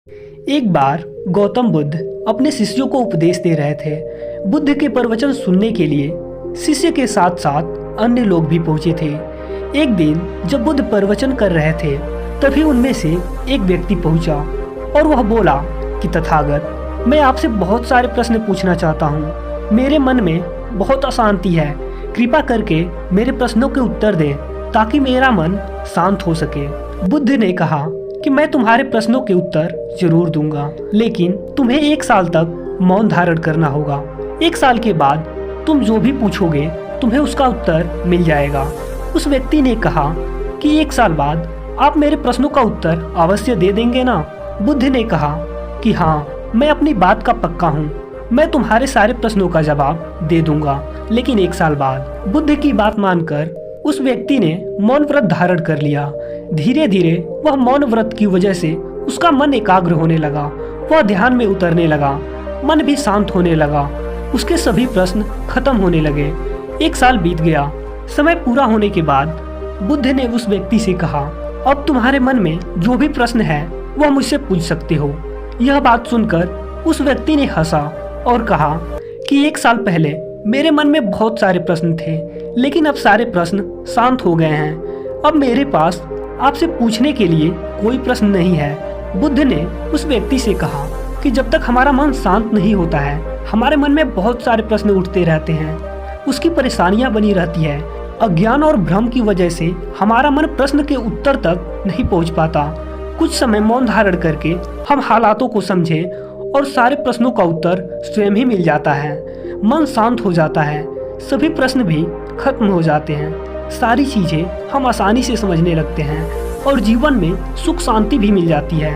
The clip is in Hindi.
एक बार गौतम बुद्ध अपने शिष्यों को उपदेश दे रहे थे। बुद्ध के प्रवचन सुनने के लिए शिष्य के साथ साथ अन्य लोग भी पहुंचे थे। एक दिन जब बुद्ध प्रवचन कर रहे थे तभी उनमें से एक व्यक्ति पहुंचा और वह बोला कि तथागत, मैं आपसे बहुत सारे प्रश्न पूछना चाहता हूँ। मेरे मन में बहुत अशांति है, कृपा करके मेरे प्रश्नों के उत्तर दें ताकि मेरा मन शांत हो सके। बुद्ध ने कहा कि मैं तुम्हारे प्रश्नों के उत्तर जरूर दूंगा, लेकिन तुम्हें 1 साल तक मौन धारण करना होगा। 1 साल के बाद तुम जो भी पूछोगे तुम्हें उसका उत्तर मिल जाएगा। उस व्यक्ति ने कहा कि 1 साल बाद आप मेरे प्रश्नों का उत्तर अवश्य दे देंगे ना? बुद्ध ने कहा कि हाँ, मैं अपनी बात का पक्का हूँ, मैं तुम्हारे सारे प्रश्नों का जवाब दे दूंगा, लेकिन 1 साल बाद। बुद्ध की बात मानकर उस व्यक्ति ने मौन व्रत धारण कर लिया। धीरे धीरे वह मौन व्रत की वजह से उसका मन एकाग्र होने लगा, वह ध्यान में उतरने लगा, मन भी शांत होने लगा, उसके सभी प्रश्न खत्म होने लगे। 1 साल बीत गया। समय पूरा होने के बाद बुद्ध ने उस व्यक्ति से कहा, अब तुम्हारे मन में जो भी प्रश्न है वह मुझसे पूछ सकते हो। यह बात सुनकर उस व्यक्ति ने हंसा और कहा कि 1 साल पहले मेरे मन में बहुत सारे प्रश्न थे, लेकिन अब सारे प्रश्न शांत हो गए हैं। अब मेरे पास आपसे पूछने के लिए कोई प्रश्न नहीं है। बुद्ध ने उस व्यक्ति से कहा कि जब तक हमारा मन शांत नहीं होता है, हमारे मन में बहुत सारे प्रश्न उठते रहते हैं, उसकी परेशानियां बनी रहती है। अज्ञान और भ्रम की वजह से हमारा मन प्रश्न के उत्तर तक नहीं पहुंच पाता। कुछ समय मौन धारण करके हम हालातों को समझें और सारे प्रश्नों का उत्तर स्वयं ही मिल जाता है। मन शांत हो जाता है, सभी प्रश्न भी खत्म हो जाते हैं, सारी चीजें हम आसानी से समझने लगते हैं और जीवन में सुख शांति भी मिल जाती है।